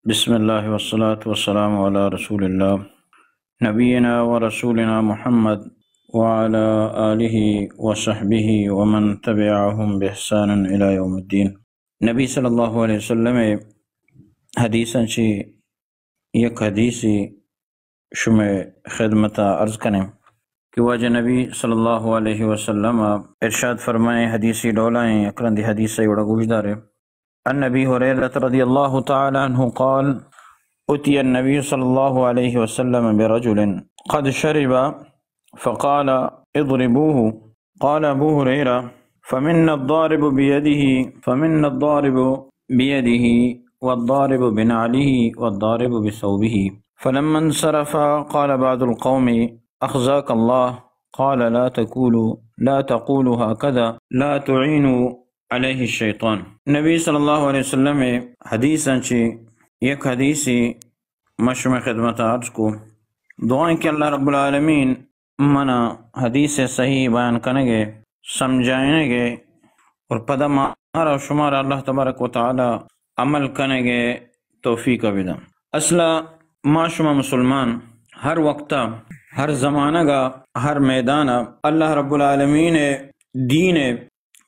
بسم اللہ والصلاة والسلام علی رسول اللہ نبینا و رسولنا محمد وعلی آلہ وصحبہ ومن تبعہم بإحسان الی یوم الدین۔ نبی صلی اللہ علیہ وسلم حدیثاً چی یک حدیثی شمع خدمتا عرض کریں کہ واجہ نبی صلی اللہ علیہ وسلم ارشاد فرمائیں حدیثی ڈولائیں اکرندی حدیثی وڑا گوشدارے عن ابي هريرة رضي الله تعالى عنه قال أتي النبي صلى الله عليه وسلم برجل قد شرب فقال اضربوه قال أبو هريرة فمنا الضارب بيده والضارب بنعله والضارب بثوبه فلما انصرف قال بعض القوم أخزاك الله قال لا تقولوا هكذا لا تعينوا علیہ الشیطان۔ نبی صلی اللہ علیہ وسلم حدیثاں چی یک حدیثی مشمع خدمت عرض کو دعائیں کہ اللہ رب العالمین منا حدیث صحیح بیان کرنے گے سمجھائیں گے اور پدا مارا شمارا اللہ تبارک و تعالی عمل کرنے گے توفیق بدم۔ اصلا ما شما مسلمان ہر وقتا ہر زمانہ گا ہر میدانا اللہ رب العالمین دین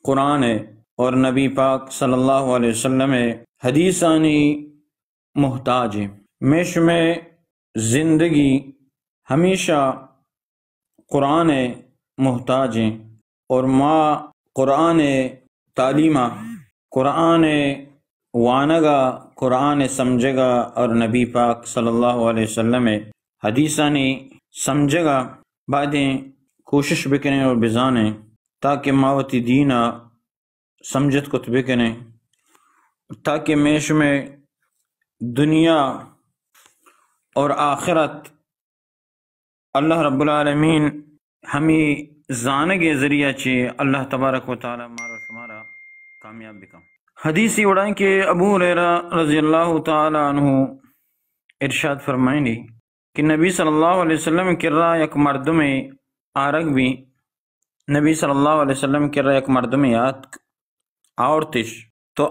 قرآن اور نبی پاک صلی اللہ علیہ وسلم حدیثانی محتاج ہیں۔ میش میں زندگی ہمیشہ قرآن محتاج ہیں اور ما قرآن تعلیمہ قرآن وانگا قرآن سمجھے گا اور نبی پاک صلی اللہ علیہ وسلم حدیثانی سمجھے گا بعدیں کوشش بکنے اور بزانے تاکہ ماوتی دینہ سمجھت کو بکنے تاکہ میش میں دنیا اور آخرت اللہ رب العالمین ہمیں زانگے ذریعہ چی اللہ تبارک و تعالی مارا شمارا کامیاب بکا۔ حدیثی اڑائیں کہ ابو ہریرہ رضی اللہ تعالی عنہ ارشاد فرمائیں گے کہ نبی صلی اللہ علیہ وسلم کر رہا یک مردم آرگ بھی نبی صلی اللہ علیہ وسلم کر رہا یک مردم یاد آورتش تو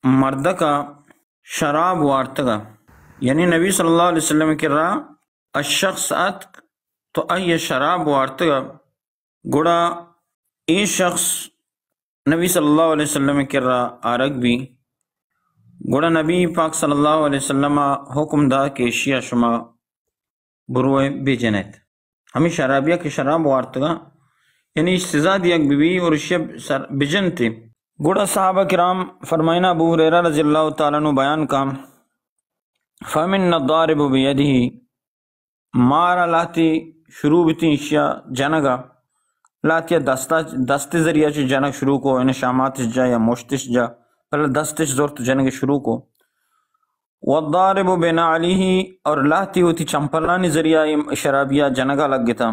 مرد کا شراب وارتگا، یعنی نبی صلی اللہ علیہ وسلم کر رہا الشخص اتک تو ای شراب وارتگا گوڑا ای شخص نبی صلی اللہ علیہ وسلم کر رہا آرگ بھی گوڑا نبی پاک صلی اللہ علیہ وسلم حکم دا کہ شیعہ شما بروئے بیجنیت ہمیں شرابیہ کے شراب وارتگا یعنی سزا دیا بیوی اور شب بجن تھی۔ گوڑا صحابہ کرام فرمائنا ابو ہریرہ رضی اللہ تعالیٰ عنہ بیان کا فمن الضارب بیدہ مارا لاتی شروع بیتی اشیاء جنگا لاتی دست ذریعہ چی جنگ شروع کو یعنی شاماتش جا یا مشتش جا پہلے دستش زورت جنگ شروع کو والضارب بنعلیہ اور لاتی ہوتی چمپلانی ذریعہ شرابیہ جنگا لگ گتا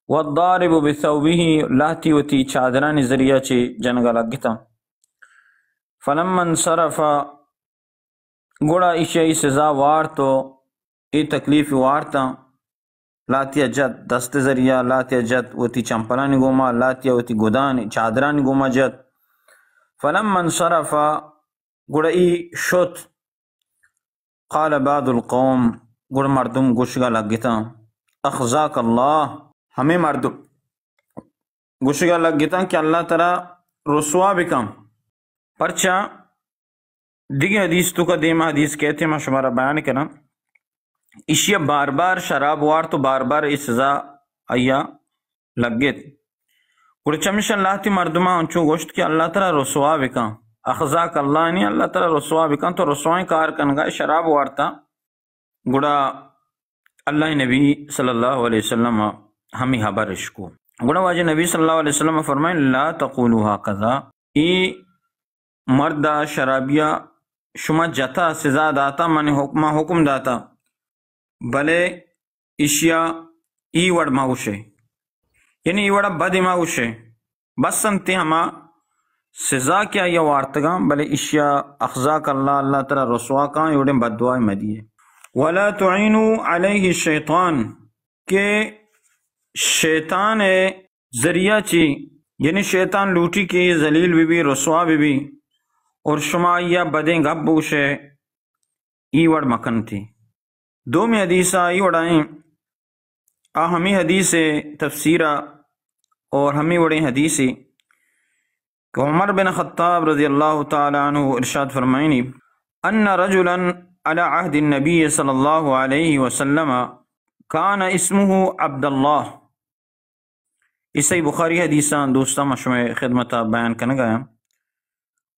والضارب بثوبہ لاتی ہوتی چادرانی ذریعہ چی جنگا لگ گتا فلما انصرف گوڑا اشیائی سزا وار تو ای تکلیف وارتا لاتیا جت دست ذریعہ لاتیا جت ہوتی چمپلانی گوما لاتیا ہوتی گدانی چادرانی گوما جت فلما انصرف گوڑا ای شت قال بعض القوم گوڑا مردم گوشگا لگ گتا اخزاک اللہ ہمیں مردم گوشگا لگ گتا کہ اللہ تعالیٰ رسوا بکم پرچا دیگی حدیث تو کا دیما حدیث کہتے ہیں میں شمارا بیان کرنا اشیاء بار بار شراب وار تو بار بار اس سزا آیا لگ گیت اور چمش اللہ تی مردمہ انچو گوشت کہ اللہ تعالیٰ رسوا بکم اخزاک اللہ نہیں اللہ تعالیٰ رسوا بکم تو رسوائیں کار کنگا شراب وارتا گوڑا اللہ نبی صلی اللہ علیہ وسلم ہمیں حبرش کو گوڑا واجہ نبی صلی اللہ علیہ وسلم فرمائیں لا تقولوا هكذا ای مردہ شرابیہ شما جتا سزا داتا من حکم داتا بلے اشیاء ای وڑ ماوشے یعنی ای وڑا بد ماوشے بس سنتے ہما سزا کیا یا وارتگاں بلے اشیاء اخزاک اللہ اللہ تعالی رسوا کاں یوڑے بد دعائیں مدیے ولا تعینوا علیہ الشیطان کہ شیطان ذریعہ چی یعنی شیطان لوٹی کی ذلیل بھی رسوا بھی اور شما یا بدیں گپ بوشے ای وڑ مکن تھی. دو میں حدیثہ ای وڑائیں ہمیں حدیث تفسیرہ اور ہمیں وڑیں حدیثی کہ عمر بن خطاب رضی اللہ تعالی عنہ ارشاد فرمائنی ان رجلا على عهد النبی صلی اللہ علیہ وسلم کان اسمہ عبداللہ. اس صحیح بخاری حدیثاں دوستہ مشمع خدمتہ بیان کرنے گیا.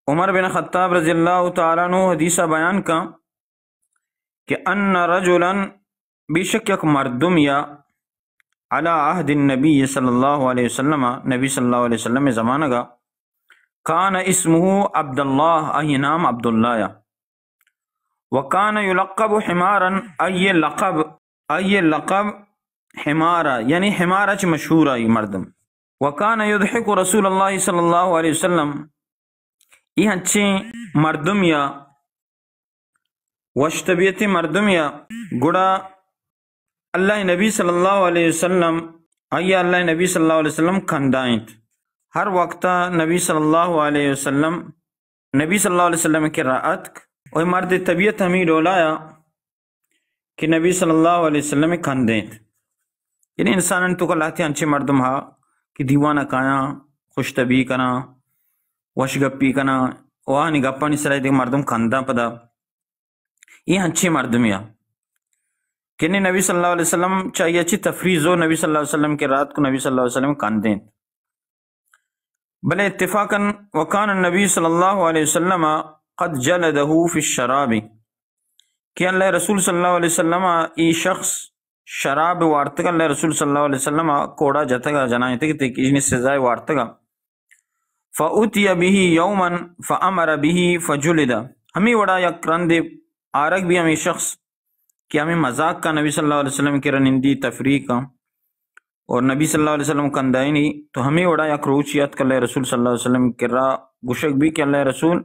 عمر بن خطاب رضی اللہ تعالیٰ عنہ حدیثہ بیان کا کہ ان رجلا بیشک یک مردم یا علی عہد النبی صلی اللہ علیہ وسلم نبی صلی اللہ علیہ وسلم زمانہ گا کان اسمہ عبداللہ ای نام عبداللہ یا وکان یلقب حمارا ای لقب حمارا یعنی حمارا چ مشہور آئی مردم. وکان یضحک رسول اللہ صلی اللہ علیہ وسلم یہ اچھے مردم یا وشتبیت مردم یا گڑا اللہ نبی صلی اللہ علیہ وسلم آیا اللہ نبی صلی اللہ علیہ وسلم کھندائیں ہر وقت نبی صلی اللہ علیہ وسلم کے رعت اور مرد طبیعت ہمیں ڈولایا کہ نبی صلی اللہ علیہ وسلم کھندیں یعنی انسان تو کلاتے ہیں انچے مردم ہا کہ دیوانہ کایا خوش طبی کنا وش گپی کنا وہاں گپا نہیں سرائی دیکھ مردم کھندا پدا یہ اچھے مردم یا کہ نبی صلی اللہ علیہ وسلم چاہیے اچھی تفریض ہو نبی صلی اللہ علیہ وسلم کے رات کو نبی صلی اللہ علیہ وسلم کاندیں بلے اتفاقاً وکان النبی صلی اللہ علیہ وسلم قد جلدہ فی الشراب کہ اللہ رسول صلی اللہ علیہ وسلم ای شخص شراب وارتگا اللہ رسول صلی اللہ علیہ وسلم کوڑا جتگا جنائیں تک تیکی سزائے وارتگا فَأُتِيَ بِهِ يَوْمًا فَأَمَرَ بِهِ فَجُلِدَ ہمیں وڑا یک رند آرگ بھی ہمیں شخص کہ ہمیں مذاق کا نبی صلی اللہ علیہ وسلم کی رنندی تفریح کا اور نبی صلی اللہ علیہ وسلم کندائی نہیں تو ہمیں وڑا یک روچیت کا اللہ رسول صلی اللہ علیہ وسلم کی را گشک بھی کہ اللہ رسول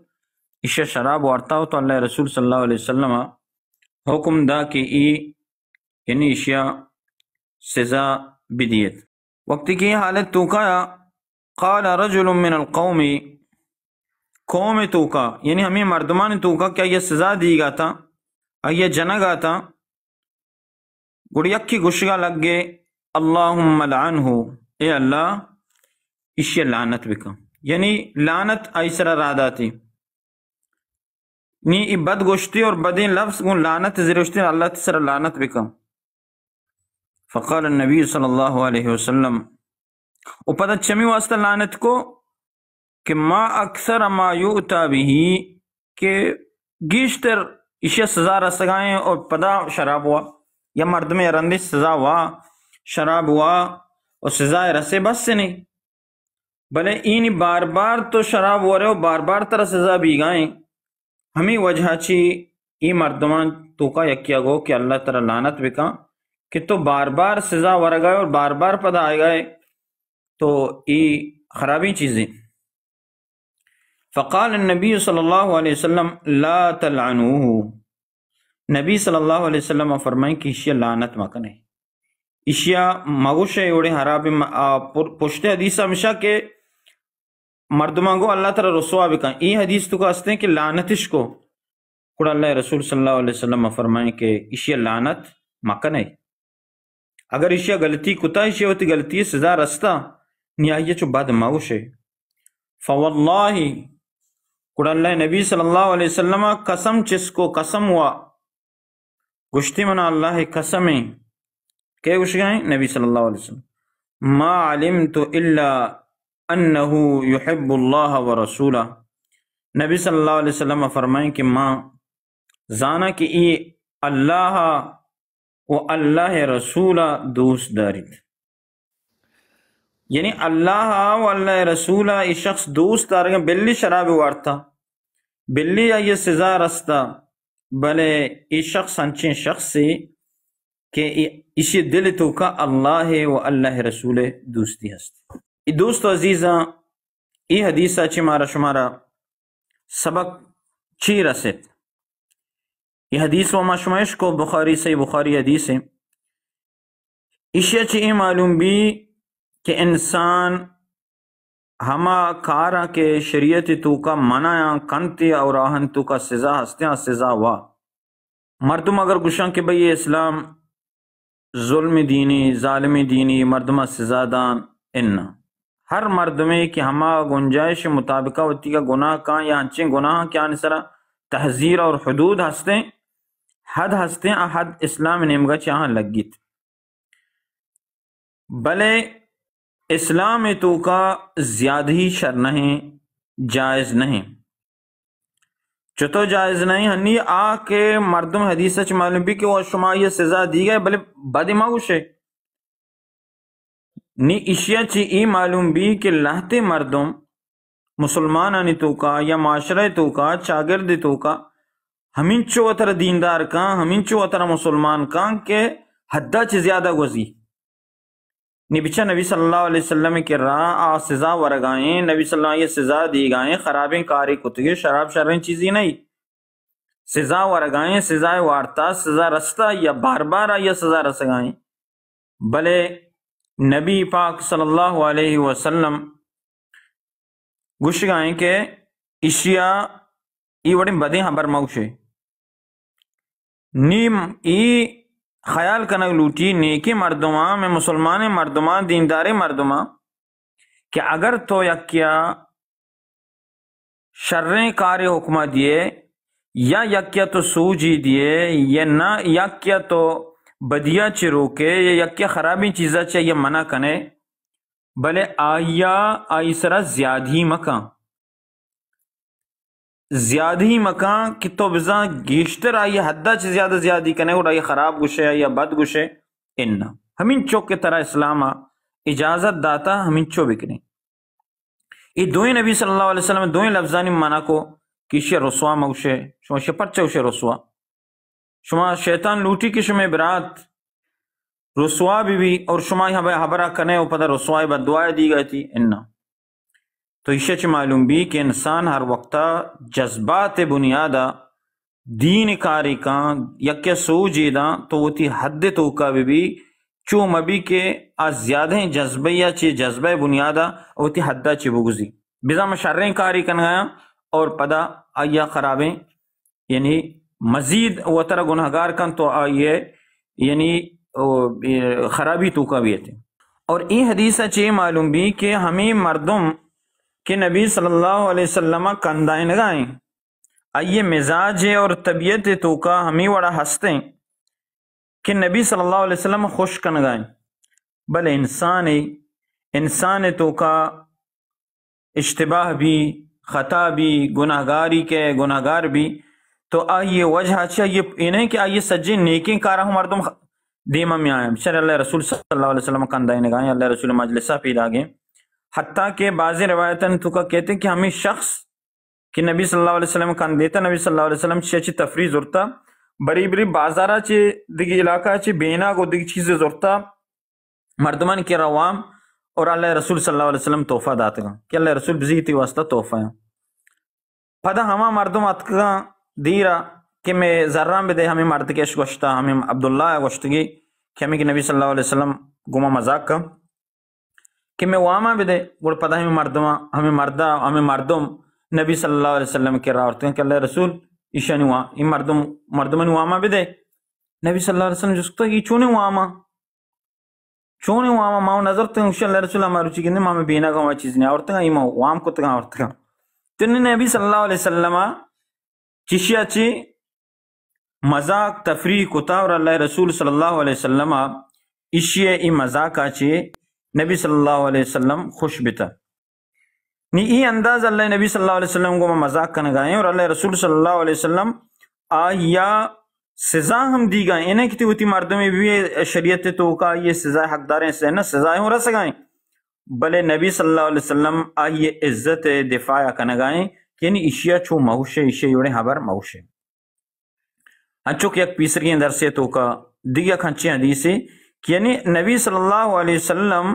اشیاء شراب وارتا ہو تو اللہ رسول صلی اللہ علیہ وسلم حکم دا کہ ای یعنی اشیاء سزا بدیت. وقت کی حالت تو کا قال رجل من القوم قوم تو کا یعنی ہمیں مردمان تو کا کیا یہ سزا دی گا تھا یہ جنگا تھا گڑیک کی گشگا لگ گئے اللہم لعنہ اے اللہ اشیاء لعنت بکا یعنی لعنت ایسرا رادہ تھی نی بد گشتی اور بدیں لفظ گون لعنت زیرشتی اللہ تسر لعنت بکا. فقال النبی صلی اللہ علیہ وسلم او پتہ چمی واسطہ لعنت کو کہ ما اکثر ما یؤتا بھی کہ گیشتر اشیاء سزا رسگائیں اور پدا شراب ہوا یا مرد میں رندی سزا ہوا شراب ہوا اور سزا رسے بس سے نہیں بلے این بار بار تو شراب ہو رہے ہو بار بار طرح سزا بھی گائیں ہمیں وجہ چی ای مردمان تو کا یکیا گو کہ اللہ تعالی لعنت بکا کہ تو بار بار سزا ورگائے اور بار بار پدا آئے گئے تو ای خرابی چیزیں. فقال النبی صلی اللہ علیہ وسلم لا تلعنوہ نبی صلی اللہ علیہ وسلم فرمائیں کہ اشیاء لعنت مکنے اشیاء مغوش اوڑے حراب پشتے حدیث ہمیشہ کہ مردمان کو اللہ تعالی رسوا بکن ای حدیث تو کا ہستے ہیں کہ لعنتش کو کڑا اللہ رسول صلی اللہ علیہ وسلم فرمائیں کہ اشیاء لعنت مکنے اگر اشیاء غلطی کتا اشیاء ہوتی غلطی سزا رستا نیاہیے چو بعد مغوش فواللہ کڑا اللہ نبی صلی اللہ علیہ وسلم قسم چس کو قسم ہوا گشتی منا اللہ قسمیں کہ گشگائیں نبی صلی اللہ علیہ وسلم ما علمت الا انہو یحب اللہ ورسولہ نبی صلی اللہ علیہ وسلم فرمائیں کہ ماں زانا کہ ای اللہ و اللہ رسولہ دوست دارید یعنی اللہ و اللہ رسولہ ای شخص دوست دارگا بلی شراب وارتا بلی یہ سزا رستا بلے ای شخص انچین شخص سے کہ اسی دل تو کا اللہ و اللہ رسول دوستی ہستی. ای دوست عزیزاں ای حدیثہ چی مارا شمارا سبق چی رسید یہ حدیث و ما شمائش کو بخاری صحیح بخاری حدیث ہے اشیاء چی ای معلوم بھی کہ انسان ہما کارا کے شریعت تو کا منایا کنتے اور آہن تو کا سزا ہستیاں سزا وا مردم اگر گشاں کہ بھئی اسلام ظلم دینی ظالم دینی مردمہ سزا دان ان ہر مردمے کہ ہما گنجائش مطابقہ ہوتی کا گناہ کان یا ہنچیں گناہ کیا نسرا تحذیر اور حدود ہستیں حد ہستیں حد اسلام نمگا چاہاں لگیت بلے اسلام تو کا زیادہی شر نہیں جائز نہیں چتو جائز نہیں ہنی آ کے مردم حدیث چ معلوم بھی کہ وہ شما یہ سزا دی گئے بلے بدی ماوشے نی اشیاء چی ای معلوم بھی کہ لہتے مردم مسلمانانی تو کا یا معاشرہ تو کا چاگرد تو کا ہمین چو اتر دیندار کان ہمین چو اتر مسلمان کان کے حدہ چی زیادہ گوزی نی بچہ نبی صلی اللہ علیہ وسلم کے راہ آ سزا ورگائیں نبی صلی اللہ علیہ وسلم یہ سزا دی گائیں خرابیں کاری کتگی شراب شرین چیزی نہیں سزا ورگائیں سزا وارتا سزا رستا یا بار بار یا سزا رسگائیں بلے نبی پاک صلی اللہ علیہ وسلم گوش گائیں کہ اشیاء ای وڑی بدیں خبر موشے نیم ای خیال کنگ لوٹی نیکی مردماں میں مسلمان مردماں دیندار مردماں کہ اگر تو یکیا شریں کار حکمہ دیے یا یکیا تو سوجی دیے یا نہ یکیا تو بدیا چی روکے یا یکیا خرابی چیزا چاہیے منع کنے بلے آئی سرا زیادہی مکان زیادہی مکان کہ تو بزاں گیشتر آئی حدہ چی زیادہ زیادی کنے اور آئی خراب گشے یا بد گشے انہا ہمین چوک کے طرح اسلام اجازت داتا ہمین چو بکنے یہ دوئیں نبی صلی اللہ علیہ وسلم دوئیں لفظانی منع کو کیشی رسوا موشے شما شپرچے ہوشے رسوا شما شیطان لوٹی کی شما برات رسوا بھی اور شما حبرہ کنے و پدر رسوائی بددعائے دی گئی تھی انہا تو اسے چھ معلوم بھی کہ انسان ہر وقتا جذبات بنیادہ دین کاری کان یکے سوجی دا تو وہ تی حد تو کا بھی چو مبی کے آز زیادہ جذبیہ چی جذبہ بنیادہ وہ تی حدہ چی بگزی بزا مشرین کاری کن گیا اور پدا آیا خرابیں یعنی مزید وہ طرح گناہگار کن تو آئیے یعنی خرابی تو کا بھی تھے اور این حدیثہ چی معلوم بھی کہ ہمیں مردم کہ نبی صلی اللہ علیہ وسلم کندائیں نگائیں آئیے مزاج اور طبیعت تو کا ہمیں وڑا ہستیں کہ نبی صلی اللہ علیہ وسلم خوش کنگائیں بل انسان تو کا اشتباہ بھی خطا بھی گناہگاری کے گناہگار بھی تو آئیے وجہ چاہیے انہیں کہ آئیے سجے نیکی کارہ مردم دیمہ میں آئیں بچر اللہ رسول صلی اللہ علیہ وسلم کندائیں نگائیں اللہ رسول مجلسہ پیدا گئیں حتیٰ کہ بعض روایتاً تو کا کہتے ہیں کہ ہمیں شخص کہ نبی صلی اللہ علیہ وسلم کان دیتا نبی صلی اللہ علیہ وسلم چی تفریح زورتا بری بری بازارہ چی دیگی علاقہ چی بینا کو دیگی چیزیں زورتا مردمان کی روام اور اللہ رسول صلی اللہ علیہ وسلم توفہ داتا گا کہ اللہ رسول بزیتی واسطہ توفہ ہے پدا ہما مردم اتکا دیرا کہ میں ذران بدے ہمیں مرد کیش گوشتا ہمیں عبداللہ گوشتگی کہ ہمیں کہ نبی صلی اللہ علیہ وسلم گمہ مذاق کا کہ میں واما بھی دے گوڑ پتہ ہمیں مردم نبی صلی اللہ علیہ وسلم کے راہ ہوتے ہیں کہ اللہ رسول ایشانی وہاں یہ مردمانی واما بھی دے نبی صلی اللہ علیہ وسلم جس کو یہ چونے واما ماں نظر تو ہیں اللہ رسول ہمارا روچی کہنے ماں بینا کا چیز نہیں آورتا گا یہ ماں وام کو تگا آورتا گا تو انہیں نبی صلی اللہ علیہ وسلم چشیا چی مذاق تفریح کتا اور اللہ رسول صلی اللہ علیہ وسلم اشیاء ای مذاق چی نبی صلی اللہ علیہ وسلم خوش بتا نی ای انداز اللہ نبی صلی اللہ علیہ وسلم کو مذاق کنگائیں اور اللہ رسول صلی اللہ علیہ وسلم آیا سزا ہم دی گائیں انہیں کتی ہوتی مردوں میں بھی شریعت تو کا یہ سزا حقداریں سے نا سزائیں ہو رہا سگائیں بلے نبی صلی اللہ علیہ وسلم آئیے عزت دفاع کنگائیں کہ یعنی اشیاء چھو موشے اشیاء یوڑے حبر موشے انچو کہ ایک پیسری اندر سے تو کا دیگا کھنچی حدیثی کہ یعنی نبی صلی اللہ علیہ وسلم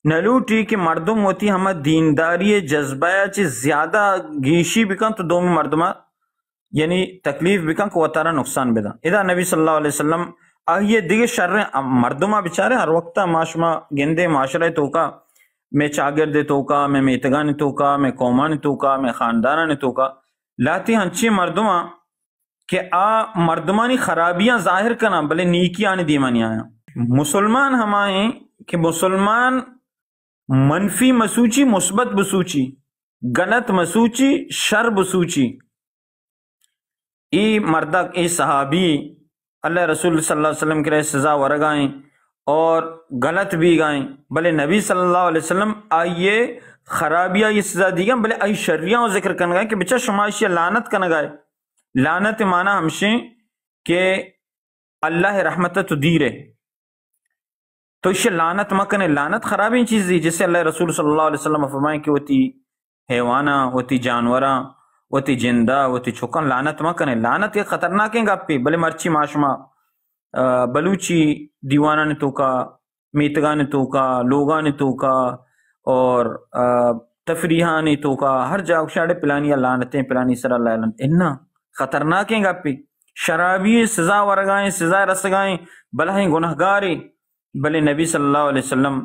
نلوٹی کہ مردم ہوتی ہمیں دینداری جذبہ چی زیادہ گیشی بکن تو دومی مردمہ یعنی تکلیف بکن کو وطارہ نقصان بدا ادا نبی صلی اللہ علیہ وسلم آئیے دیگے شر مردمہ بچارے ہر وقتہ معاشمہ گندے معاشرہ تو کا میں چاگرد توکا میں میتگان توکا میں قومان توکا میں خاندانان توکا لاتی ہنچی مردما کہ مردمانی خرابیاں ظاہر کنا بلے نیکی آنی دیمانی آیا. مسلمان ہمائیں کہ مسلمان منفی مسوچی مثبت بسوچی غلط مسوچی شر بسوچی. ای مردک ای صحابی اللہ رسول صلی اللہ علیہ وسلم کے سزا ورگائیں اور غلط بھی گائیں بلے نبی صلی اللہ علیہ وسلم آئیے خرابیاں یہ سزا دی گئیں بلے آئی شریعوں ذکر کرنے گئے کہ بچہ شمائشی لعنت کرنے گئے. لعنت معنی ہمشیں کہ اللہ رحمت تو دیر ہے تو اسے لعنت مکنے. لعنت خرابی چیز دی جسے اللہ رسول صلی اللہ علیہ وسلم فرمائیں کہ وہ تی حیوانہ وہ تی جانوراں وہ تی جندہ وہ تی چھکن لعنت مکنے. لعنت یہ خطرناک ہیں گا پی بلے مرچی معاشمہ بلوچی دیوانہ نے توکا میتگاں نے توکا لوگاں نے توکا اور تفریحاں نے توکا ہر جاگ شاڑے پلانی لعنتیں پلانی سر اللہ علم انہا خطرناک ہیں گا پی. شرابی سزا ورگائیں سزا رسگائیں بلہیں گنہگاری بلے نبی صلی اللہ علیہ وسلم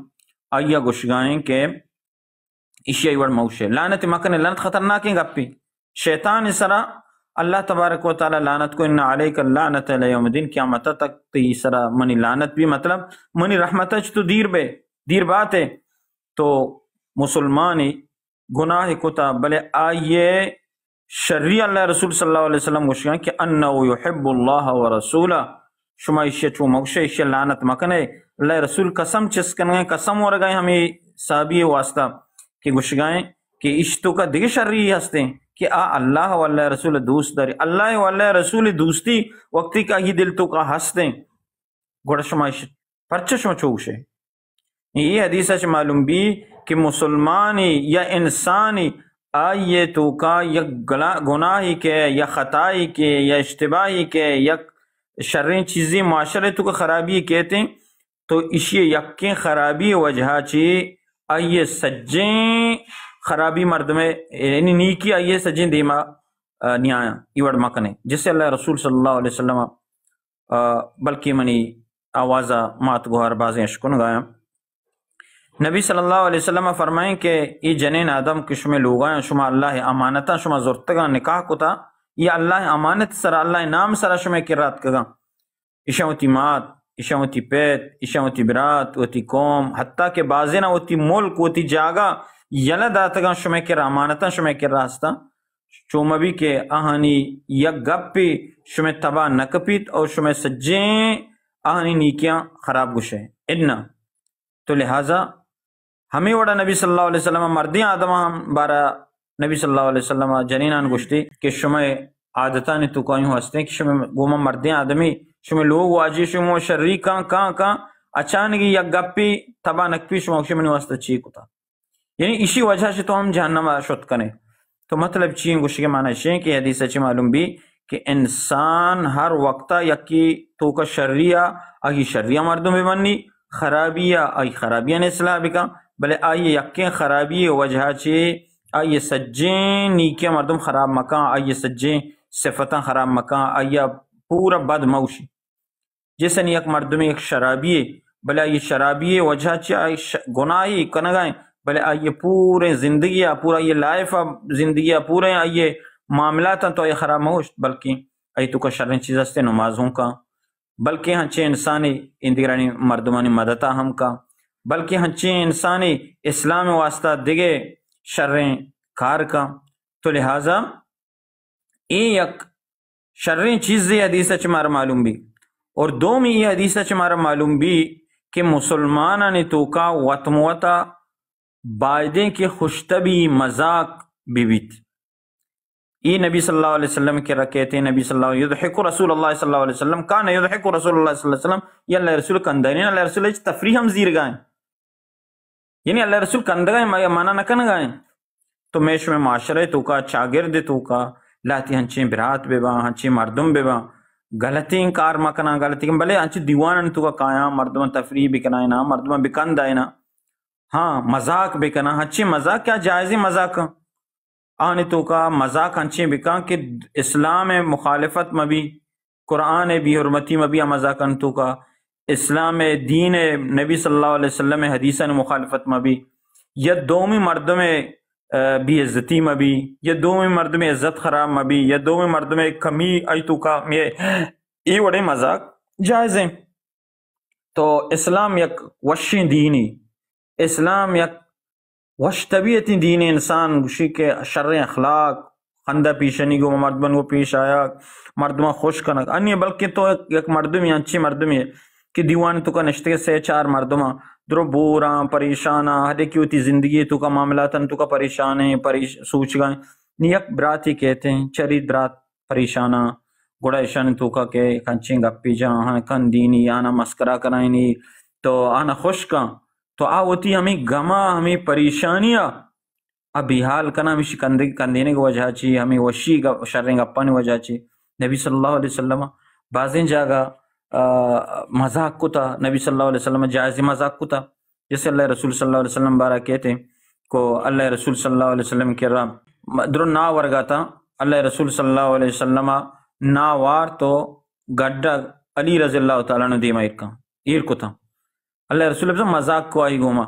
آئیا گشگائیں کہ اشیائی وڑ موشے لعنت مکنے. لعنت خطرناک ہیں گا پی. شیطان سرا اللہ تبارک و تعالی لعنت کو ان علیک اللعنت لیوم الدین قیامت تک تی سرا منی لعنت بھی مطلب منی رحمت تو دیر بات ہے. تو مسلمانی گناہ کتا بلے آئیے شرعی اللہ رسول صلی اللہ علیہ وسلم گوشگاں کہ انہو یحب اللہ و رسولہ شما اشیاء چو موشے اشیاء لعنت مکنے. اللہ رسول قسم چسکن گئے قسم ورگائیں ہمیں صحابی واسطہ کہ گوشگائیں کہ اشتو کا دیکھ شرعی ہستے ہیں کہ اللہ و اللہ رسول دوست داری اللہ و اللہ رسول دوستی وقتی کا ہی دل تو کا ہستے گوڑا شما پرچہ شما چوشے. یہ حدیثہ چھ معلوم بھی کہ مسلمانی یا انسانی آئیے تو کا یا گناہی کے یا خطائی کے یا اشتباہی کے یا شریں چیزیں معاشرے تو کا خرابی کہتے ہیں تو اسی یقین خرابی وجہ چی آئیے سجیں خرابی مرد میں یعنی نیکی آئیے سجیں دیما نیایا ایوڑ مکنے جس سے اللہ رسول صلی اللہ علیہ وسلم بلکہ منی آوازہ مات گوھار بازیں اشکن گایا. نبی صلی اللہ علیہ وسلم فرمائیں کہ یہ جنین آدم کے شما لوگاں شما اللہ امانتا شما زرتگاں نکاح کتا یہ اللہ امانت سر اللہ نام سر شما کرات کگاں اشاوتی مات اشاوتی پیت اشاوتی برات وتی قوم حتیٰ کہ بازینا وتی ملک وتی جاگا یلا داتگاں شما کر امانتا شما کر راستا چوما بھی کہ آہانی یک گپی شما تباہ نکپیت اور شما سجیں آہانی نیکیاں خراب گشے ادنا. تو لہٰذا ہمیں وڑا نبی صلی اللہ علیہ وسلم مردیاں آدم بارا نبی صلی اللہ علیہ وسلم جنینان گشتی کہ شما عادتانی تو کائیوں ہستے کہ شما گوما مردیاں آدمی شما لوگ واجی شما شرری کان اچانگی یک گپی تباہ نکپی شما شما واسطہ چیک ہوتا یعنی اسی وجہ سے تو ہم جہنم شد کنے. تو مطلب چین گوشی کے معنی شیں کہ حدیث اچھی معلوم بھی کہ انسان ہر وقتا یکی تو کا شریعہ آئی شریعہ مردوں میں بننی خرابیہ آئی خرابیہ نے اصلاح بکا بلے آئی یکیں خرابی وجہ چے آئی سجیں نیکیاں مردم خراب مکان آئی سجیں صفتاں خراب مکان آئی پورا بد موشی جیسے یک مردم ایک شرابی بلے آئی شرابی وجہ چے آئی گناہی کنگائیں بلے آئیے پورے زندگیاں پورا یہ لائف زندگیاں پورے آئیے معاملات تو یہ خراب موش بلکہ آئی تو کا شرن چیز ہستے نمازوں کا بلکہ ہنچے انسانی اندگرانی مردمانی مدتا ہم کا بلکہ ہنچے انسانی اسلام واسطہ دگے شریں کار کا. تو لہٰذا ایک شریں چیزیں حدیثہ چمارا معلوم بھی اور دومی یہ حدیثہ چمارا معلوم بھی کہ مسلمانہ نے تو کا وطموتا بائدیں کے خوشتبی مذاق بیویت. یہ نبی صلی اللہ علیہ وسلم کے رکھتے ہیں نبی صلی اللہ علیہ وسلم یضحک رسول اللہ صلی اللہ علیہ وسلم کان یضحک رسول اللہ صلی اللہ علیہ وسلم یہ اللہ رسول کندائیں اللہ رسول تفریح ہم زیر گائیں یعنی اللہ رسول کندگائیں مانا نکن گائیں. تو میش میں معاشرے تو کا چاگرد تو کا لاتی ہنچیں برات بے با ہنچیں مردم بے با غلطیں کار مکنا غلطیں بلے ہنچیں دیوان تو کا کایا مردم تفریح بکنائیں نا مردم بکند آئیں نا ہاں مذاق بکنا ہنچیں مذاق کیا جائزی مذاق آنے تو کا مذاق ہنچیں بکا کہ اسلام مخالفت مبی قرآن بھی حرمتی مبی مذاق انتو کا اسلام دین نبی صلی اللہ علیہ وسلم حدیثاً مخالفت مبی یا دومی مردم بی عزتی مبی، یا دومی مردم عزت خراب مبی، یا دومی مردم کمی ایتو کا ای وڑے مذاق جائز ہیں. تو اسلام یک وشی دینی، اسلام یک وش طبیعتی دین انسان گوشی کے شر اخلاق خندہ پیشنی گو مردمن کو پیش آیا مردمہ خوش کنک انی، بلکہ تو یک مردمی انچی مردمی کہ دیوان تو کا نشتے سے چار مردمہ درو بوراں پریشانہ ہدے کی ہوتی زندگی تو کا معاملاتن تو کا پریشان ہیں سوچ گئے نی یک براتی کہتے ہیں چری برات پریشانہ گوڑا ایشان تو کا کہ کنچیں گپی جہاں کن دینی آنا مسکرہ کرائنی تو آنا خوش کن تو ہوتی ہمیں گما ہمیں پریشانیاں ابھی حال کنا ہمیں کندینے کی وجہ چی ہمیں وشی شرنگ اپنے وجہ چی. نبی صلی اللہ علیہ وسلم بعضیں جاگا مذاق کو تھا، نبی صلی اللہ علیہ وسلم جائز مذاق کو تھا، جیسے اللہ رسول صلی اللہ علیہ وسلم بارہ کہتے ہیں کو اللہ رسول صلی اللہ علیہ وسلم کے رہا درو نا ورگا تھا اللہ رسول صلی اللہ علیہ وسلم نا وار تو گڈا علی رضی اللہ تعالیٰ نے دیما ایر کو تھا اللہ رسول مذاق کو آئی گوما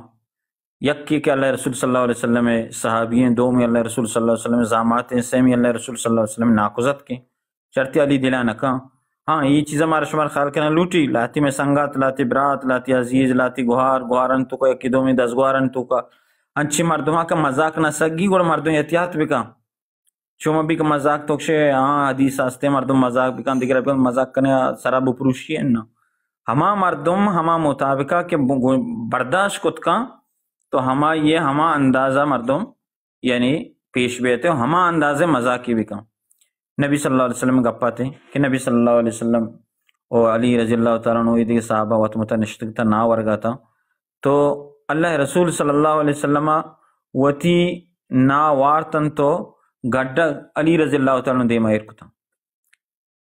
یک کہ اللہ رسول صلی اللہ علیہ وسلم صحابی ہیں، دو میں اللہ رسول صلی اللہ علیہ وسلم زامات ہیں، سیمی اللہ رسول صلی اللہ علیہ وسلم ناقضت کے چرتی علی دلانا کا ہاں یہ چیز ہمارا شمار خیال کرنا لوٹی لاتی میں سنگات لاتی برات لاتی عزیز لاتی گوہارن تو کا یکی دو میں 10 گوہارن تو کا انچی مردمہ کا مذاق نہ سگی گوڑ مردم احتیاط بکا چوما بھی کا مذاق توکشے ہاں حدیث آستے مردم مذاق بکان دیگر بکان مذاق کرنے سراب پروشی ہے نا ہما مردم ہما مطابقہ کے برداشت کت کا تو ہما یہ ہما اندازہ مردم یعنی پیش بیتے ہما اندازے مذاقی بکا. نبی صلی اللہ علیہ وسلم گپاتے کہ نبی صلی اللہ علیہ وسلم اور علی رضی اللہ تعالیٰ عنہ دیکھ صحابہ وطمتا نشتگتا نا ورگا تھا تو اللہ رسول صلی اللہ علیہ وسلم وتی نا وارتن تو گڈا علی رضی اللہ تعالیٰ عنہ دیما ارکتا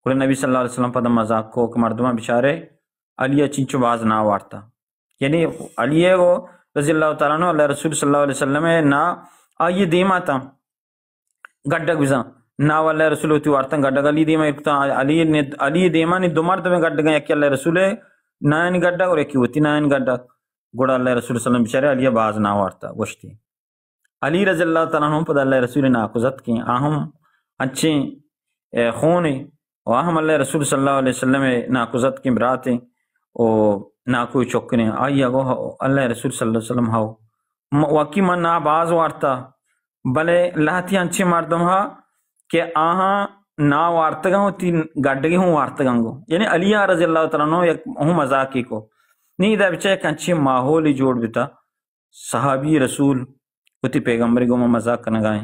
اور نبی صلی اللہ علیہ وسلم پدا مذاق کو کہ مردمہ بچارے علی چنچو باز نا وارتا یعنی علی وہ رضی اللہ تعالیٰ عنہ اللہ رسول صلی اللہ علیہ وسلم نا آئیے دیما تھا گڈا گزا نا واللہ رسول ہوتی وارتا گڈا علی دیما ارکتا علی دیما نی دو مرد میں گڈا گیا کہ اللہ رسول نائن گڈا اور ایکی ہوتی نائن گڈا گوڑا اللہ رسول صلی اللہ علیہ وسلم بچارے علی باز نا وارتا گوشتی علی رضی اللہ تعالیٰ عنہ پدا اللہ رسول ناقضت کی آہم اچھے خون و آہم اللہ رسول صلی اللہ علیہ وسلم ناقضت کی براتیں او نا کوئی چکنے آئی اگو اللہ رسول صلی اللہ علیہ وسلم ہاو واقعی من نا باز وارتا بلے لاتی انچے مردم ہا کہ آہاں نا وارتگاں ہوتی گاڑگی ہوں وارتگاں گو یعنی علی رضی اللہ تعالیٰ عنہ یک ہوں مذاقی کو نہیں دا بچہ ایک انچے ماحولی جوڑ بیتا صحابی رسول ہوتی پیغمبری گو مذاق کرنا گائیں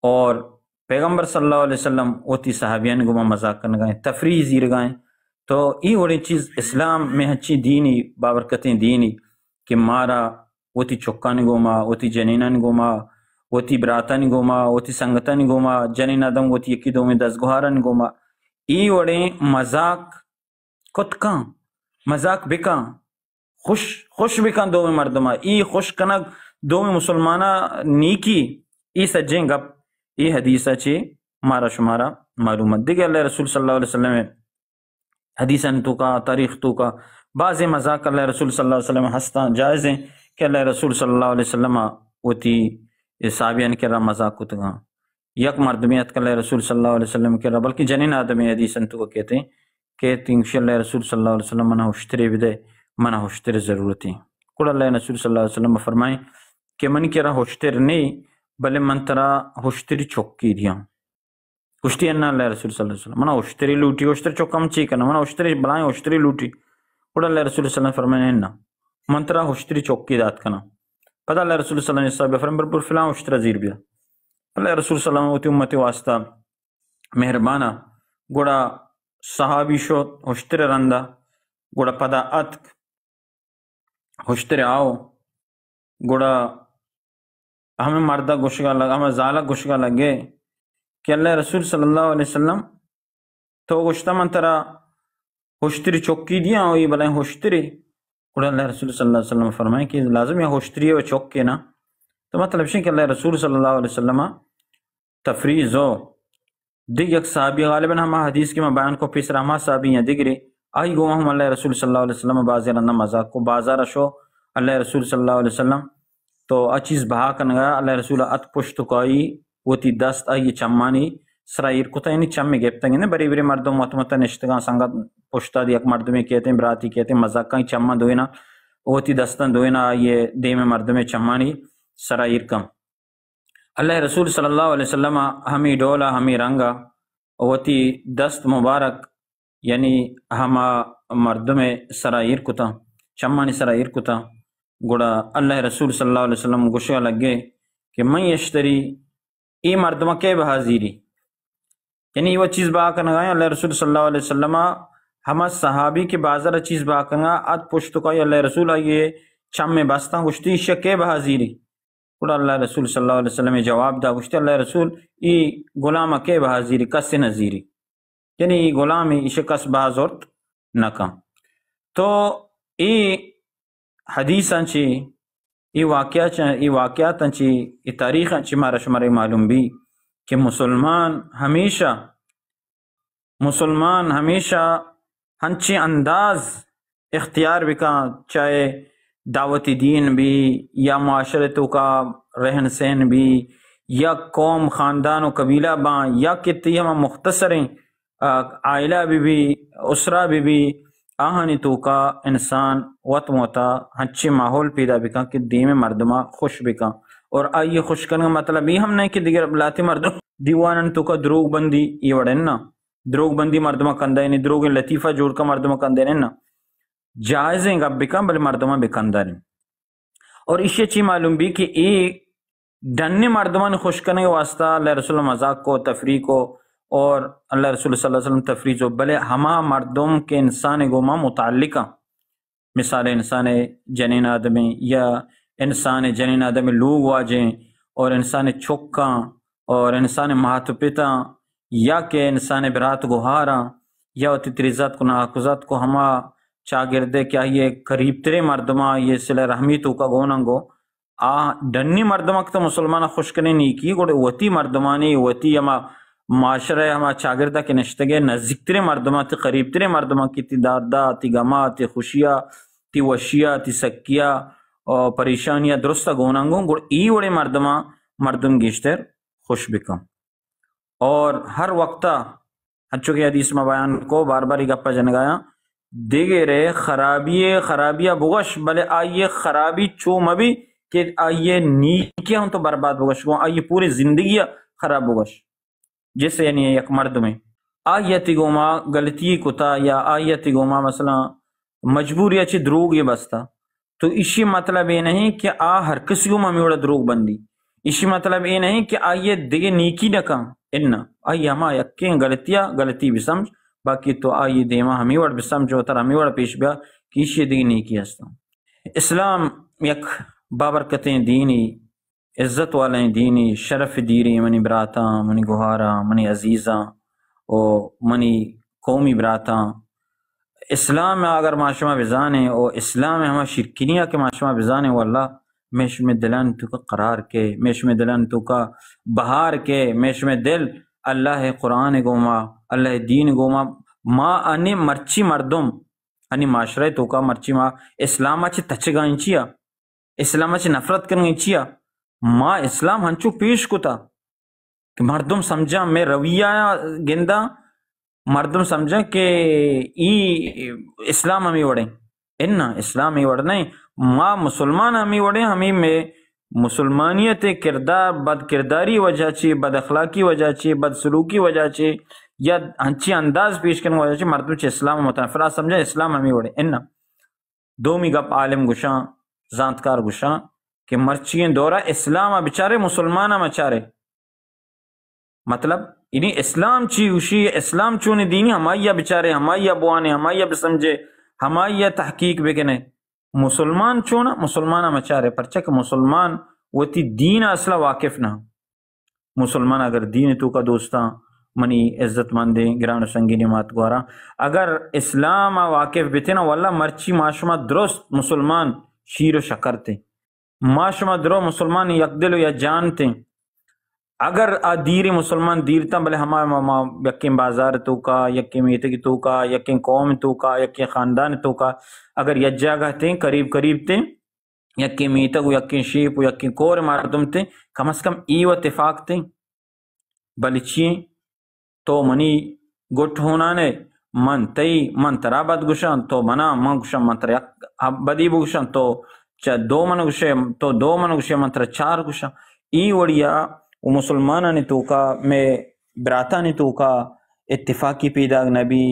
اور پیغمبر صلی اللہ علیہ وسلم ہوتی صحابیان گو مذاق کرنا گائیں تفریح زیر گائیں تو یہ وڑی چیز اسلام میں ہچی دینی بابرکتیں دینی کہ مارا ہوتی چکان گوما ہوتی جنینان گوما ہوتی براتان گوما ہوتی سنگتان گوما جنین آدم ہوتی یکی دو میں 10 گوہاران گوما ای وڑے مذاق کت کان مذاق بکان خوش بکان دو میں مردمہ ای خوش کنک دو میں مسلمانہ نیکی ای سجیں گپ ای حدیثہ چی مارا شمارا معلومات دیکھے اللہ رسول صلی اللہ علیہ وسلم حدیثاً تو کا تاریخ تو کا بعض مذاق اللہ رسول صلی اللہ علیہ وسلم ہستا جائز ہیں کہ اللہ رسول صلی اللہ علیہ وسلم ہوتی صحابیان کے رہا مذاق کتا گا یک مردمیت کہ اللہ رسول صلی اللہ علیہ وسلم کے رہا بلکہ جنین آدمی حدیثاً تو کا کہتے ہیں کہ انشاء اللہ رسول صلی اللہ علیہ وسلم منہ ہوشتری بدے منہ ہوشتری ضرورتی کل اللہ رسول صلی اللہ علیہ وسلم فرمائیں کہ من کے رہا ہوشتر نہیں بلے من ترہ ہوشتری چوکی دیا ہوشتی انہا اللہ رسول صلی اللہ علیہ وسلم منہ ہوشتری لوٹی ہوشتر چوکم چی کرنا منہ ہوشتری بلائیں ہوشتری لوٹی کل اللہ رسول صلی اللہ علیہ وسلم فرمائیں انہا من ترہ ہوشتری چوکی دات کرنا پتہ اللہ رسول صلی اللہ علیہ وسلم فرمائیں برپور فلان ہوشتر زیر بیا اللہ رسول صلی اللہ علیہ وسلم امتی واسطہ مہربانہ گوڑا صحابی شو ہوشتر رندہ گوڑا پدا اتک ہوشتر آو گوڑا ہمیں مردہ گوشگا لگا ہمیں زالہ گوشگا لگے کہ اللہ رسول صلی اللہ علیہ وسلم تو گوشتا من ترہ ہوشتری چوکی دیا ہوئی بلائیں ہوشتری گوڑا اللہ رسول صلی اللہ علیہ وسلم فرمائیں کہ لازم یا ہوشتری و چوک کے نا تو مطلب شئی کہ اللہ رسول صلی اللہ علیہ وسلم تفریح زو دیکھ یک صحابی غالباً ہما حدیث کی میں بیان کو پیس رحمہ صحابی ہیں دیکھ رہے آئی گو ہم اللہ رسول صلی اللہ علیہ وسلم بازی رندہ مذاق کو بازار شو اللہ رسول صلی اللہ علیہ وسلم تو اچیز بہا کنگا اللہ رسول ات پشت کوئی وتی دست آئی چمانی سرائیر کتا یعنی چمی گیپتنگ نے بری بری مردم متمتا نشتگاں سنگت پشتا دی ایک مردمی کہتے ہیں براتی کہتے ہیں مزاقاں چمہ دوینا وتی دستان دوینا یہ دیم مردم چمانی سرائیر کم اللہ رسول صلی اللہ علیہ وسلم ہمی ڈولا ہمی رنگا وتی دست مبارک یعنی ہما مردم سرائیر کتا چمانی سرائیر کتا گوڑا اللہ رسول صلی اللہ علیہ وسلم گوشہ لگے کہ من یشتری ای مردمہ کے بحاضیری یعنی یہ چیز با کنگا اللہ رسول صلی اللہ علیہ وسلم ہما صحابی کے بازار چیز با کنگا ات پشت کا اللہ رسول یہ چم میں بستان گشتی شک کے بحاضیری گوڑا اللہ رسول صلی اللہ علیہ وسلم جواب دا گشتی اللہ رسول ای غلامہ کے بحاضیری کس نظیری یعنی ای غلامی ای شکس بازورت نکا تو ای حدیثاں چی ای واقعاتاں چی ای تاریخاں چی مارا شمارے معلوم بھی کہ مسلمان ہمیشہ ہنچی انداز اختیار بکا چاہے دعوتی دین بھی یا معاشرتوں کا رہن سہن بھی یا قوم خاندان و قبیلہ باں یا کتی ہم مختصریں عائلہ بھی اسرہ بھی آہانی تو کا انسان وط موتا ہنچے ماحول پیدا بکا کہ دیم مردمہ خوش بکا اور آئیے خوش کرنے مطلب یہ ہم نہیں کہ دیگر لاتی مردم دیوانن تو کا دروگ بندی یہ وڑن نا دروگ بندی مردمہ کندہ نہیں دروگ لطیفہ جوڑ کا مردمہ کندہ نہیں نا جائزیں گا بکا بل مردمہ بکندہ نہیں اور اسی چی معلوم بھی کہ یہ ڈننے مردمہ نے خوش کرنے کے واسطہ اللہ رسول مذاق کو تفریح کو اور اللہ رسول صلی اللہ علیہ وسلم تفریح جو بلے ہما مردم کے انسان گوما متعلقہ مثال انسان جنین آدمی یا انسان جنین آدمی لوگ واجیں اور انسان چھکاں اور انسان مہات پتا یا کہ انسان برات گوہاراں یا اتی تریزات کو ناکوزات کو ہما چاگردے کیا یہ قریب ترے مردمہ یہ صلح رحمی تو کا گوننگو ڈنی مردمہ تو مسلمانہ خوش کرنے نہیں کی گوڑے وتی مردمانی وتی ہما معاشرہ ہما چاگردہ کے نشتگے نزدیک ترے مردمہ تی قریب ترے مردمہ کی تی دادا تی گما تی خوشیہ تی وشیہ تی سکیہ اور پریشانیہ درستہ گوننگو گوڑ ای وڑے مردم گیشتر خوش بکم اور ہر وقتہ ہنچو کے حدیث میں بیان کو بار بار ہی گپا جنگایا دیگے رے خرابیہ بغش بلے آئیے خرابی چو مبی کہ آئیے نیکیاں ہوں تو برباد بغش گو آئیے پوری زندگی خراب بغش جیسے یعنی یک مرد میں آیتی گوما غلطی کتا یا آیتی گوما مثلا مجبوری اچھی دروگ یہ بستا تو اسی مطلب یہ نہیں کہ ہر کسی گوما میوڑا دروگ بندی اسی مطلب یہ نہیں کہ آئیے دیگے نیکی نکا اننا آئیے ہما یکیں غلطی بھی سمجھ باقی تو آئیے دیما ہمیں وڑ بھی سمجھو تر ہمیں وڑ پیش بیا کہ اسی دیگے نیکی ہستا اسلام یک بابرکتیں دینی عزت والیں دینی شرف دیری منی براتاں منی گوہاراں منی عزیزاں او منی قومی براتاں اسلام اگر معاشمہ بزانے او اسلام ہما شرکنیہ کے معاشمہ بزانے واللہ میش میں دلان تو کا قرار کے میش میں دلان تو کا بہار کے میش میں دل اللہ قرآن گوما اللہ دین گوما ما انی مرچی مردم انی معاشرے تو کا مرچی ما اسلام چی تچگائیں چیا اسلام چی نفرت کرنگیں چیا ما اسلام ہنچو پیش کو تا کہ مردم سمجھا میں رویہ گندہ مردم سمجھا کہ ای اسلام ہمیں وڑیں انہا اسلام ہمیں وڑ نہیں ما مسلمان ہمیں وڑیں ہمیں میں مسلمانیت کردار بد کرداری وجہ چی بد اخلاقی وجہ چی بد سلوکی وجہ چی یا ہنچی انداز پیش کرنے وجہ چی مردم چی اسلام متنفرہ سمجھا اسلام ہمیں وڑیں انہا دومی گپ عالم گشاں زانتکار گشاں کہ مرچین دورہ اسلام بچارے مسلمانہ مچارے مطلب انہیں اسلام چی اوشی اسلام چونی دینی ہمائیہ بچارے ہمائیہ بوانے ہمائیہ بسمجھے ہمائیہ تحقیق بکنے مسلمان چونا مسلمانہ مچارے پرچک مسلمان وتی دین اصلا واقف نہ مسلمان اگر دین تو کا دوستاں منی عزت مندیں گران سنگی نمات گوارا اگر اسلام واقف بیتے نا واللہ مرچی معاشمہ درست مسلمان شیر و شکر تے معاشمہ درو مسلمان یک دل و یا جانتے اگر دیر مسلمان دیرتا بلے ہما یکیم بازار تو کا یکیم میتگ تو کا یکیم قوم تو کا یکیم خاندان تو کا اگر یک جگہ تے قریب تے یکی میتگ و یکی شیپ و یکی کور مردم تے کم از کم ای و اتفاق تے بلی چی تو منی گٹ ہونانے من تئی من ترا بد گشان تو منا من گشان من تر یک بدی بگشان تو چا دو من گشے تو دو من گشے من تر چار گشان ای وڑیا و مسلمانانی تو کا میں براتانی تو کا اتفاقی پیداگ نبی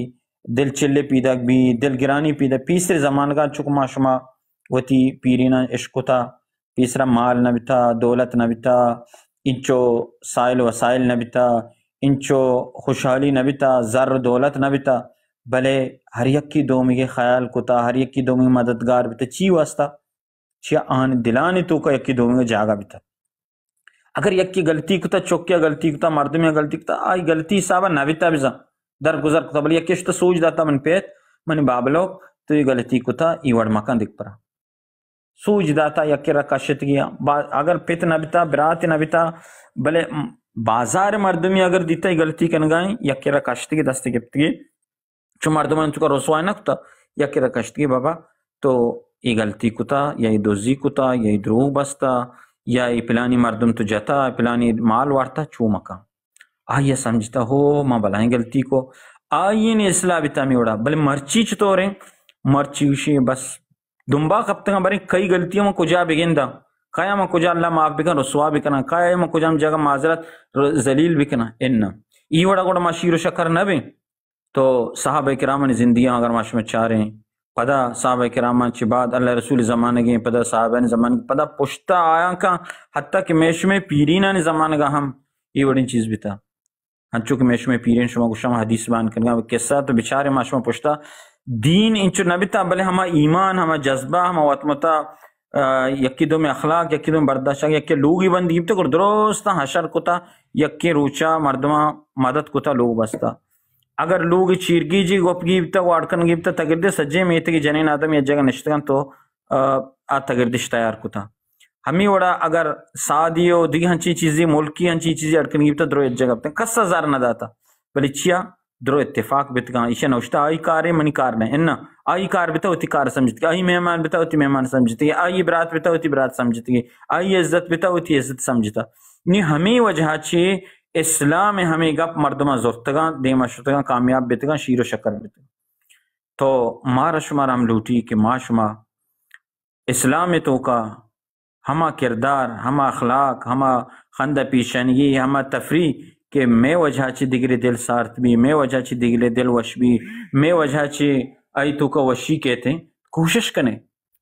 دل چلے پیداگ بھی دل گرانی پیدا پیسر زمانگا چک ما شما وتی پیرینا عشقتا پیسرا مال نبتا دولت نبتا انچو سائل وسائل نبتا انچو خوشحالی نبتا زر دولت نبتا بلے ہر یک کی دومی کے خیال کتا ہر یک کی دومی مددگار بتا چی واسطہ چی آن دلانی تو کا یک کی دومی کے جاگا بتا اگر یک کی غلطی کتا چوکیا غلطی کتا مردمی غلطی کتا آئی غلطی صاحبہ نبتا بزا در گزر کتا بلی یک کشتا سوچ داتا من پیت من بابلو تو یہ غلطی کتا ای وڑ مکان دکھ پرا سوچ داتا یک رکاشت گیا اگر پیت نبتا برات نبتا بلے بازار مردمی اگر دیتا ہی غلطی کنگائیں یک رکاشت گی دستے گپتگی چو مردمان تو کا رسوائی نہ کتا یک رکاشت گی بابا تو یہ غلطی کتا یا یہ دوزی کتا یا یہ دروغ بستا یا یہ پلانی مردم تو جتا پلانی مال وارتا چو مکا آئیے سمجھتا ہو ماں بلائیں غلطی کو آئیے نے اصلاح بیتا میں اڑا بلے مرچی چطور ہیں مرچی وشی بس دنبا کبتگا بریں کئی غلطیوں میں کجا بگندہ کایا میں کجا اللہ معاف بکنا رسوا بکنا کایا میں کجا جگہ معذرت ذلیل بکنا اننا ای وڑا گوڑا ما شیر و شکر نہ بیں تو صحابہ کرام نے زندگیاں اگر معاش میں چاہ رہے ہیں پدا صحابہ کرام چی بعد اللہ رسول زمانہ گئے پدا صحابہ نے زمانہ پدا پشتا آیا کا حتیٰ کہ میش میں پیرینہ نے زمانہ گا ہم یہ بڑی چیز بھی تھا ہنچو کہ میش میں پیرین شما کو شما حدیث بیان کرنگا قصہ تو بچارے ما شما پشتا دین انچو نبیتا بلے ہما ایمان ہما جذبہ ہما وطمتا یکی دو میں اخلاق یکی دو میں برداشت یکی لوگی بندی گیبتا کر درستا حشر کتا یکی روچا مردمہ مدد کتا لوگ بستا اگر لوگ چیرگی جی گپ گیبتا واڑکن گیبتا تگردے سجے میتے کی جنین آدم یا جگہ نشتگن تو تگردش تیار کتا ہمیں وڑا اگر سادی و دیگی ہنچی چیزی ملکی ہنچی چیزی اڑکن گیبتا درو ایک جگہ بتا کس ہزار نہ داتا بلی چیا درو اتفاق بتگا ایشا نوشتا آئی کارے منی کار نہیں اننا آئی کار بتا ہوتی کار سمجھتی آئی مہمان بتا ہوتی مہمان سمجھتی آئی برات بتا ہوتی برات سمجھتی آئی عزت بتا ہوتی عزت سمجھتا نی ہمیں وجہ چی اسلام ہمیں گپ مردمہ زورتگا دیما شتگا کامیاب بتگا شیر و شکر بتگا تو مارا شمار ہم لوٹی کہ ما شما اسلام تو کا ہما کردار ہما اخلاق ہما خندہ پیشنگی ہما تفریح کہ میں وجہ چی دگری دل سارت بھی میں وجہ چی دگری دل وش بھی میں وجہ چی آئی تو کا وشی کہتے ہیں کوشش کنے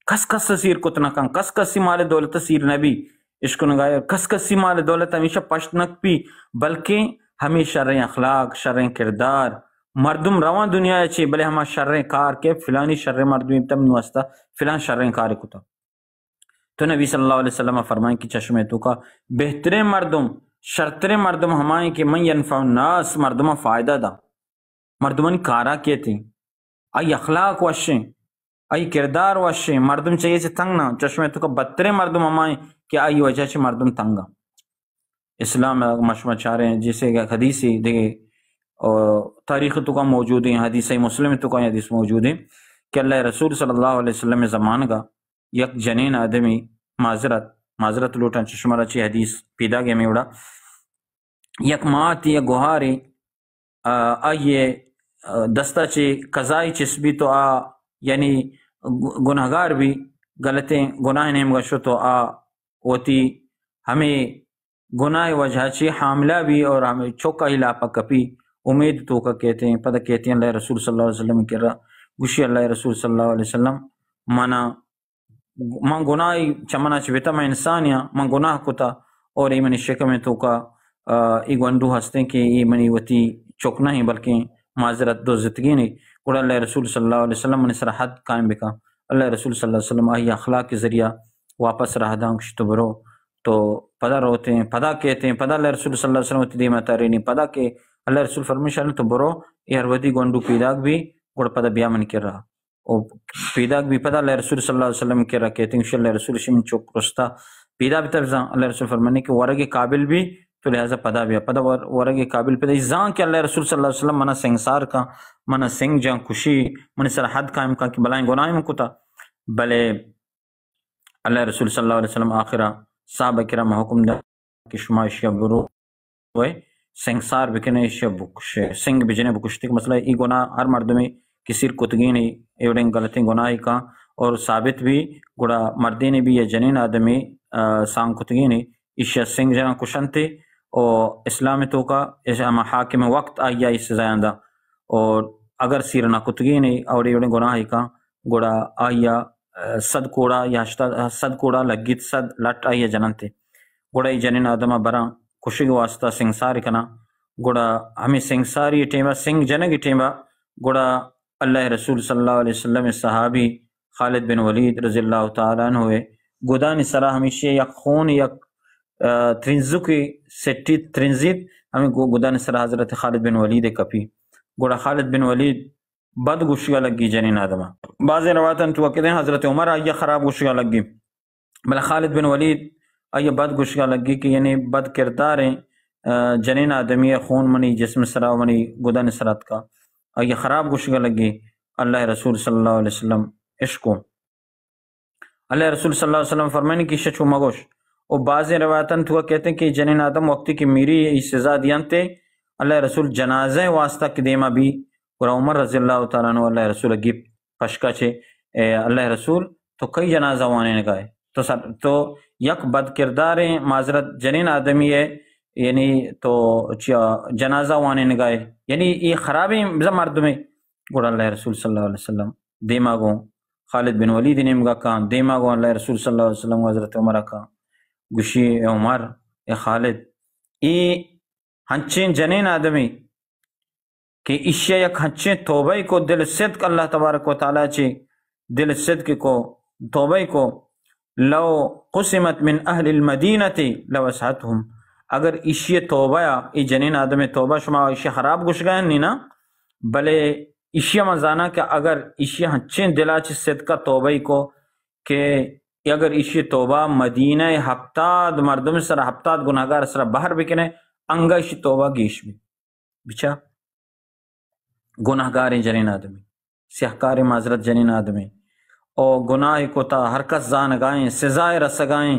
کس کس سیر کتنا کن کس کسی مال دولت سیر نبی عشق نگایا کس کسی مال دولت ہمیشہ پشت نک پی بلکہ ہمیں شرع اخلاق شرع کردار مردم روان دنیا چی بلے ہما شرع کار کے فلانی شرع مردم تم نواستا فلان شرع کار کتا تو نبی صلی اللہ علیہ وسلم فرمائیں کہ چشمے تو کا بہترین مردم شرطرے مردم ہمائیں کہ من ینفع الناس مردمہ فائدہ دا مردمانی کارا کہتے ہیں آئی اخلاق وشیں آئی کردار وشیں مردم چاہیے سے تنگ نہ چشمے تو کا بدترے مردم ہمائیں کہ آئی وجہ سے مردم تنگا اسلام مشمع چاہ رہے ہیں جیسے کہ حدیثی دیکھے تاریخ تو کا موجود ہیں حدیث مسلم تو کا حدیث موجود ہیں کہ اللہ رسول صلی اللہ علیہ وسلم زمان کا یک جنین آدمی معذرت لوٹا چشمہ رچی حدیث پیدا گیا میں اڑا یک مات یا گوھاری آئیے دستہ چی قضائی چسبی تو یعنی گناہگار بھی غلطیں گناہ نیم گشو تو ہوتی ہمیں گناہ وجہ چی حاملہ بھی اور ہمیں چوکا ہی لاپا کپی امید تو کا کہتے ہیں پتہ کہتے ہیں اللہ رسول صلی اللہ علیہ وسلم کہہ رہا گوشی اللہ رسول صلی اللہ علیہ وسلم من گناہ چمنا چویتا میں انسان یا من گناہ کتا اور ای منی شکم میں تو کا ای گوندو ہستے کہ ای منی وتی چوک نہیں بلکہ معذرت دو زدگی نہیں اور اللہ رسول صلی اللہ علیہ وسلم نے سرحد قائم بکا اللہ رسول صلی اللہ علیہ وسلم آئی اخلاق کے ذریعہ واپس رہ داں کچھ تو برو تو پدا روتے ہیں پدا کہتے ہیں پدا اللہ رسول صلی اللہ علیہ وسلم دیما تارینی پدا کہ اللہ رسول فرمیشہ تو برو یہ ودی گوندو پیداک بھی گوڑ پدا بیا من کر رہا اور پیداک بھی پدا اللہ رسول صلی اللہ علیہ وسلم کر رہا کہتے ہیں اللہ رسول شمن چوک رستا پیدا بھی تفضان اللہ رسول فرمانے کہ ورگ قابل بھی تو لہذا پدا بیا پدا ورگ قابل پیدا ازان کہ اللہ رسول صلی اللہ علیہ وسلم منہ سنگسار کا منہ سنگ جان خوشی منہ سرحد قائم کا کہ بلائیں گناہ میں کتا بلے اللہ رسول صلی اللہ علیہ وسلم آخرہ صحابہ کرام حکم دا کہ شما اشیا برو ہوئے سنگسار بکنے اشیا بکشے سنگ بجنے بکشتے کہ مسئلہ ای گناہ ہر مردمی کسیر کتگی نہیں ایوڑیں غلطی گناہی کا اور ثابت بھی گڑا مردی نے بھی یا جنین آدمی سانگ کتگی نہیں اشیا سنگ جنا کشنتے اور اسلام تو کا اما حاکم وقت آیا اس سے زیادہ اور اگر سیرنا کتگی نہیں اور ایوڑیں گناہی کا گڑا آیا صد کوڑا یا صد کوڑا لگیت صد لٹ آئیے جننتے گوڑا ای جنین آدمہ برا کشی واسطہ سنگساری کنا گوڑا ہمیں سنگساری ٹیمہ سنگ جنگی ٹیمہ گوڑا اللہ رسول صلی اللہ علیہ وسلم صحابی خالد بن ولید رضی اللہ تعالیٰ عنہ ہوئے گودانی سرا ہمیشہ یک خون یک ترنزو کی سٹی ترنزید ہمیں گودانی سرا حضرت خالد بن ولید کپی گوڑا خالد بن ولید بد گوشگا لگی جنین آدمہ بعض روایتاً تو کہتے ہیں حضرت عمر آئیے خراب گوشگا لگی بل خالد بن ولید آئیے بد گوشگا لگی کہ یعنی بد کردار ہیں جنین آدمی خون منی جسم سرا منی گدن سرات کا آئیے خراب گوشگا لگی اللہ رسول صلی اللہ علیہ وسلم عشقوں اللہ رسول صلی اللہ علیہ وسلم فرمائنے کی شچو مگوش اور بعض روایتاً تو کہتے ہیں کہ جنین آدم وقتی کی میری سزا دیانتے اللہ رسول جنازہ واسطہ کی دیما بھی اور عمر رضی اللہ تعالیٰ عنہ اللہ رسول گیپ پشکا چھے اللہ رسول تو کئی جنازہ وانے نگائے تو یک بد کردار معذرت جنین آدمی ہے یعنی تو جنازہ وانے نگائے یعنی یہ خرابی مردم میں گوڑا اللہ رسول صلی اللہ علیہ وسلم دیما گو خالد بن ولید نمگا کان دیما گو اللہ رسول صلی اللہ علیہ وسلم حضرت عمر کا گشی عمر خالد ای ہنچین جنین آدمی کہ اشیا یک ہنچیں توبہ کو دل صدق اللہ تبارک و تعالیٰ چی دل صدق کو توبہ کو لو قسمت من اہل المدینتی لوسعتهم اگر اشیا توبہ ای جنین آدم توبہ شما اشیا خراب گوش گئے نہیں نا بلے اشیا مزانا کہ اگر اشیا ہنچیں دلا چی صدقہ توبہ کو کہ اگر اشیا توبہ مدینہ ہفتاد مردم سر ہفتاد گناہگار سر باہر بکنے انگا اشیا توبہ گیش بھی بچا گناہگار جنین آدمی سیاہکار معذرت جنین آدمی اور گناہ کو تا حرکت زانگائیں سزائے رسگائیں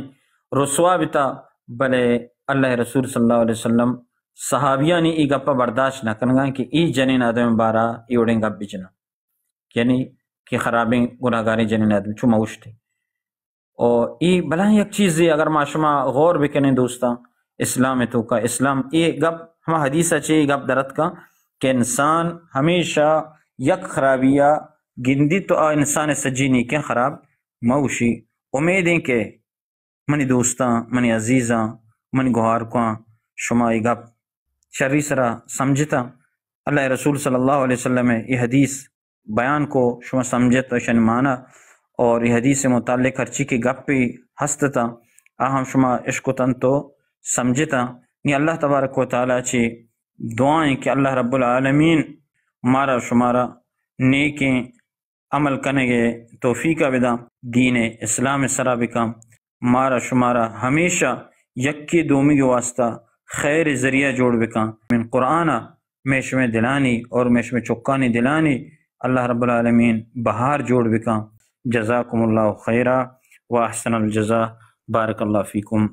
رسوا بتا بلے اللہ رسول صلی اللہ علیہ وسلم صحابیانی ای گپا برداشت نہ کنگائیں کہ ای جنین آدمی بارا ای اڑیں گپ بجنا یعنی کہ خرابیں گناہگاری جنین آدمی چو موشتے اور ای بلائیں یک چیز اگر ما شما غور بکنے دوستا اسلام تو کا اسلام ای گپ ہما حدیثہ چاہیے گپ درت کا کہ انسان ہمیشہ یک خرابیہ گندی تو انسان سجینی کے خراب موشی امیدیں کہ منی دوستاں منی عزیزاں منی گوھار کواں شما ای گپ شری سرا سمجھتا اللہ رسول صلی اللہ علیہ وسلم یہ حدیث بیان کو شما سمجھتا شن مانا اور یہ حدیث متعلق ہرچی کی گپ پہ ہستتا آہم شما عشق تن تو سمجھتا نی اللہ تبارک و تعالیٰ چی دعائیں کہ اللہ رب العالمین مارا شمارا نیکیں عمل کرنے گے توفیقہ بدا دین اسلام سرا بکا مارا شمارا ہمیشہ یکی دومی کے واسطہ خیر ذریعہ جوڑ بکا من قرآن میش میں دلانی اور میش میں چکانی دلانی اللہ رب العالمین بہار جوڑ بکا جزاکم اللہ خیرہ و احسن الجزا بارک اللہ فیکم